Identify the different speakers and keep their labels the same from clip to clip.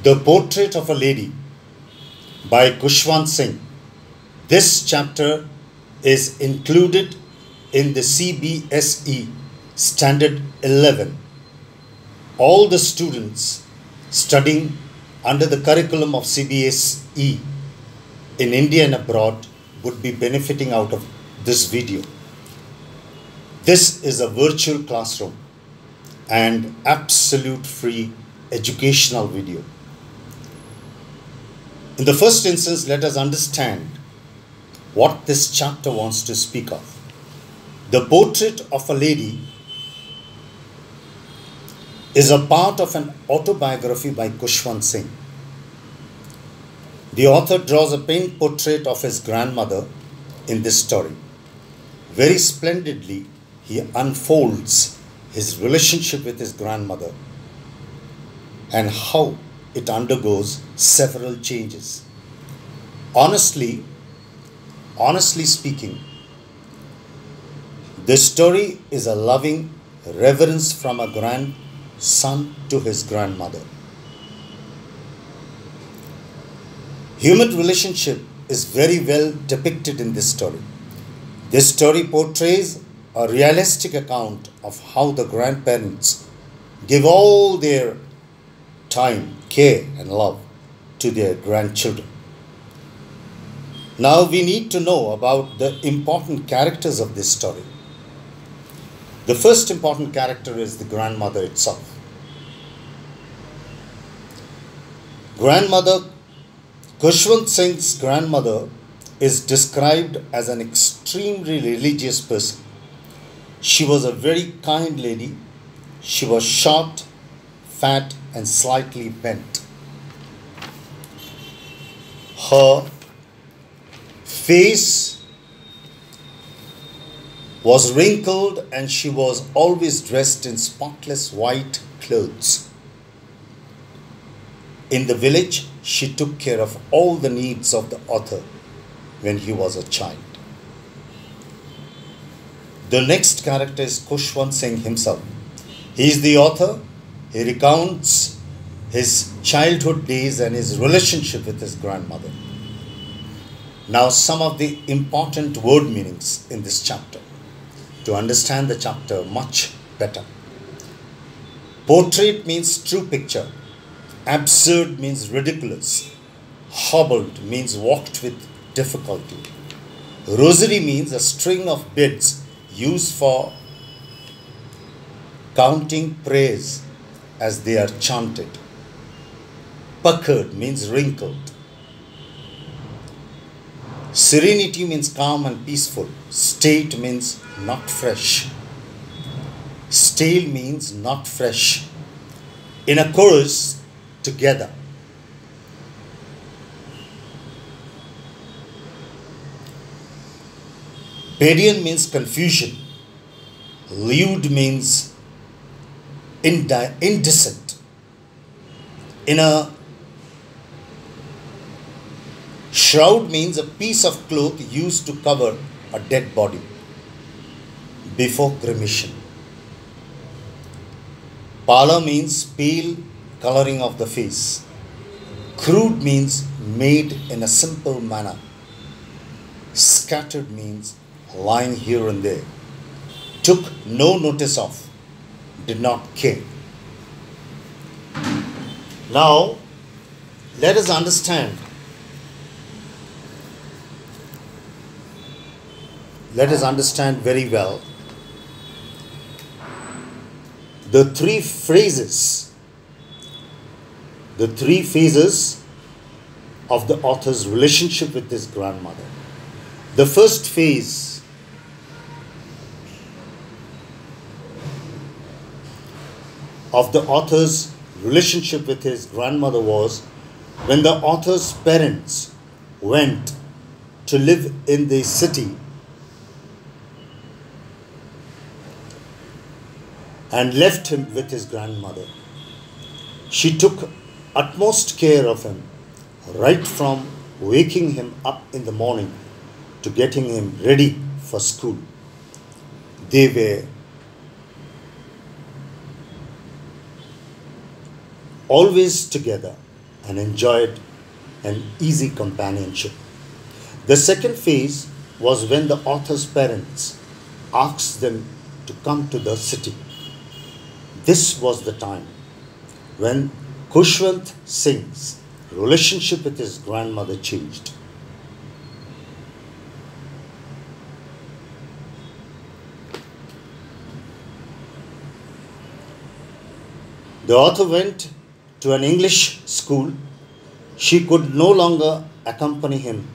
Speaker 1: The Portrait of a Lady by Khushwant Singh. This chapter is included in the CBSE Standard 11. All the students studying under the curriculum of CBSE in India and abroad would be benefiting out of this video. This is a virtual classroom and absolute free educational video. In the first instance, let us understand what this chapter wants to speak of. The Portrait of a Lady is a part of an autobiography by Khushwant Singh. The author draws a paint portrait of his grandmother in this story. Very splendidly, he unfolds his relationship with his grandmother and how it undergoes several changes. Honestly speaking, this story is a loving reverence from a grandson to his grandmother. Human relationship is very well depicted in this story. This story portrays a realistic account of how the grandparents give all their time, care and love to their grandchildren. Now we need to know about the important characters of this story. The first important character is the grandmother itself. Khushwant Singh's grandmother is described as an extremely religious person. She was a very kind lady. She was short, fat and slightly bent. Her face was wrinkled and she was always dressed in spotless white clothes. In the village, she took care of all the needs of the author when he was a child. The next character is Khushwant Singh himself. He is the author. He recounts his childhood days and his relationship with his grandmother. Now, some of the important word meanings in this chapter to understand the chapter much better. Portrait means true picture. Absurd means ridiculous. Hobbled means walked with difficulty. Rosary means a string of beads used for counting prayers as they are chanted. Puckered means wrinkled. Serenity means calm and peaceful. State means not fresh. Stale means not fresh. In a chorus, together. Padian means confusion. Lewd means indecent. In a shroud means a piece of cloth used to cover a dead body before cremation. Pala means pale coloring of the face. Crude means made in a simple manner. Scattered means lying here and there. Took no notice of. Did not care. Now, let us understand. Let us understand very well the three phases of the author's relationship with his grandmother. The first phase of the author's relationship with his grandmother was when the author's parents went to live in the city and left him with his grandmother. She took utmost care of him, right from waking him up in the morning to getting him ready for school. They were always together and enjoyed an easy companionship. The second phase was when the author's parents asked them to come to the city. This was the time when Khushwant Singh's relationship with his grandmother changed. The author went to an English school. She could no longer accompany him,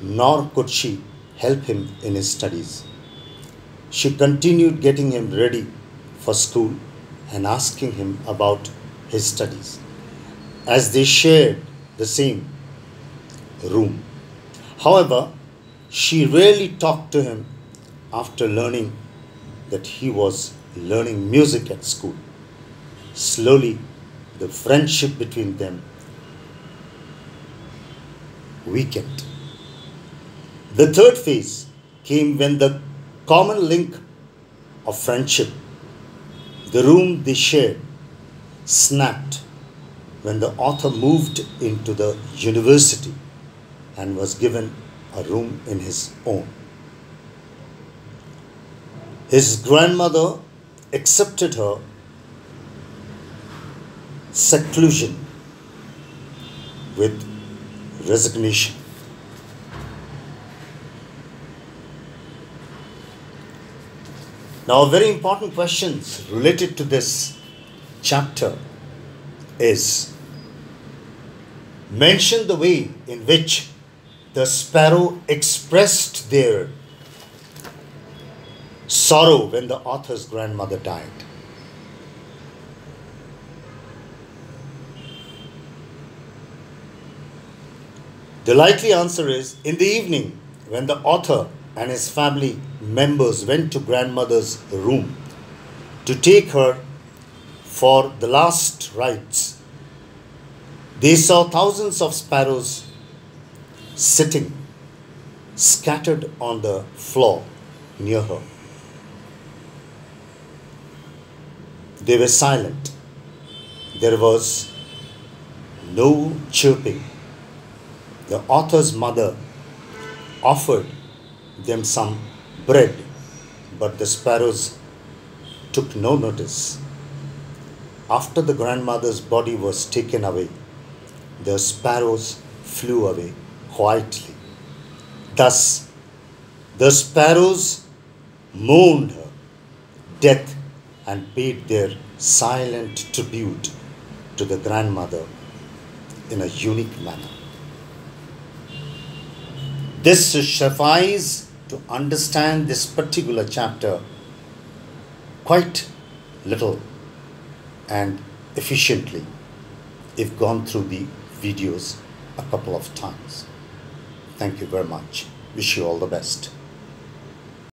Speaker 1: nor could she help him in his studies. She continued getting him ready for school and asking him about his studies, as they shared the same room. However, she rarely talked to him after learning that he was learning music at school. Slowly, the friendship between them weakened. The third phase came when the common link of friendship, the room they shared, snapped when the author moved into the university and was given a room in his own. His grandmother accepted her seclusion with resignation. Now, very important questions related to this chapter is: mention the way in which the sparrow expressed their sorrow when the author's grandmother died. The likely answer is, in the evening, when the author and his family members went to grandmother's room to take her for the last rites, they saw thousands of sparrows sitting scattered on the floor near her. They were silent. There was no chirping. The author's mother offered them some bread, but the sparrows took no notice. After the grandmother's body was taken away, the sparrows flew away quietly. Thus, the sparrows mourned her death and paid their silent tribute to the grandmother in a unique manner. This suffices to understand this particular chapter quite little and efficiently if gone through the videos a couple of times. Thank you very much. Wish you all the best.